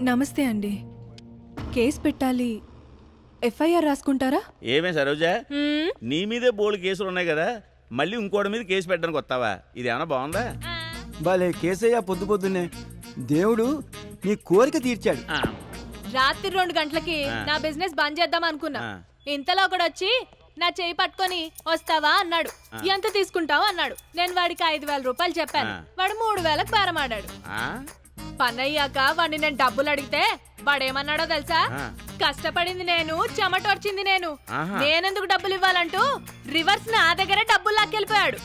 నమస్తే అండి. కేసు పెట్టాలి, ఎఫ్ఐఆర్ రాసుకుంటారా? ఏమే సరోజా, నీ మీదే బోల్డ్ కేసులు ఉన్నాయి కదా, మళ్ళీ ఇంకోటి మీద కేసు పెట్టడానికి వస్తావా? ఇది ఏమైనా బాగుందా? భలే కేసయ్యా, పొద్దు పొద్దున్నే దేవుడు నీ కోరిక తీర్చాడు. రాత్రి 2 గంటలకి నా బిజినెస్ బంద్ చేద్దాం అనుకున్నా. ఇంతలో ఒకడు వచ్చి నా చేయి పట్టుకొని వస్తావా అన్నాడు. ఎంత తీసుకుంటావు అన్నాడు. నేను వాడికి 5,000 రూపాయలు చెప్పాను. వాడు 3,000కి బేరమాడాడు. పని అయ్యాక వాడిని నేను డబ్బులు అడిగితే వాడేమన్నాడో తెలుసా? కష్టపడింది నేను, చెమట వచ్చింది నేను, నేనెందుకు డబ్బులు ఇవ్వాలంటూ రివర్స్ నా దగ్గర డబ్బులు లాక్కెళ్ళిపోయాడు.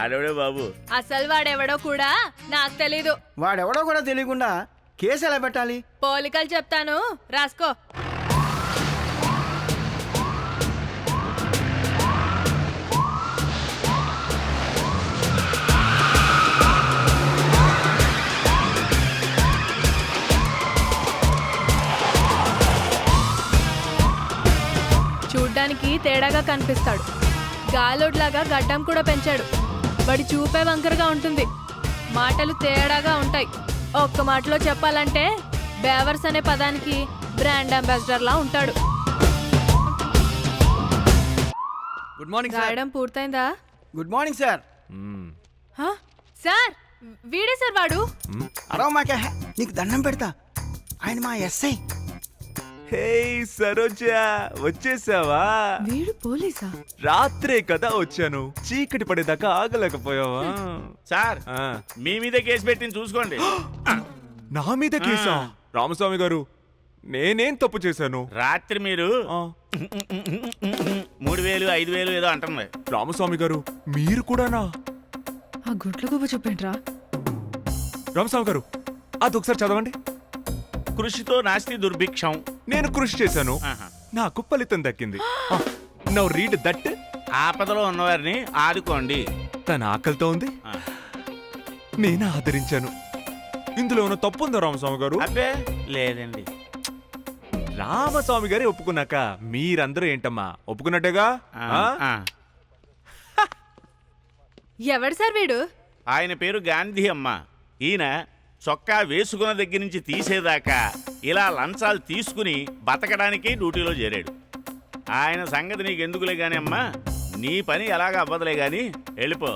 ఆడవడే బాబు. అసలు వాడెవడో కూడా నాకు తెలీదు. వాడెవడో కూడా తెలియకుండా కేసు ఎలా పెట్టాలి? పోలికలు చెప్తాను, రాసుకో. చూడ్డానికి తేడాగా కనిపిస్తాడు. గాలోడ్లాగా గడ్డం కూడా పెంచాడు. వాడి చూపే వంకరగా ఉంటుంది. మాటలు తేడాగా ఉంటాయి. ఒక్క మాటలో చెప్పాలంటే బేవర్స్ అనే పదానికి బ్రాండ్ అంబాసిడర్ లా ఉంటాడు. Good morning sir. రాయడం పూర్తయిందా? Good morning sir. సార్, వీడే సార్ వాడు. అరవ మాకే, నీకు దండం పెడతా. ఆయన మా ఎస్ఐ. హే సరోజా, వచ్చేసావా? వీడు పోలీసా? రాత్రే కదా వచ్చాను, చీకటి పడేదాకా ఆగలేకపోయావా? సార్, మీ మీదే కేసు పెట్టింది చూసుకోండి. నా మీద కేసా? రామస్వామి గారు, నేనేం తప్పు చేశాను? రాత్రి మీరు 3,000 5,000 ఏదో అంటుంది. రామస్వామి గారు, మీరు కూడానా? ఆ గుడ్ల గుబ చూపండిరా. రామస్వామి గారు, అది ఒకసారి చదవండి. కృషితో నాస్తి దుర్భిక్షం. నేను కృషి చేశాను, నాకు ఫలితం దక్కింది. Now read that. ఆపదలో ఉన్నవారిని ఆదుకోండి. తన ఆకలితో ఉంది, నేను ఆదరించాను. ఇందులో ఉన్న తప్పు ఉందా రామస్వామి గారు? అబ్బే లేదండి. రామస్వామి గారే ఒప్పుకున్నాక మీరందరూ ఏంటమ్మా, ఒప్పుకున్నట్టేగా? ఎవడు సార్ వీడు? ఆయన పేరు గాంధీ అమ్మ. ఈయన చొక్కా వేసుకున్న దగ్గర నుంచి తీసేదాకా ఇలా లంచాలు తీసుకుని బతకడానికి డ్యూటీలో చేరాడు. ఆయన సంగతి నీకెందుకులే గాని అమ్మా, నీ పని ఎలాగ అవ్వదులే గాని వెళ్ళిపో.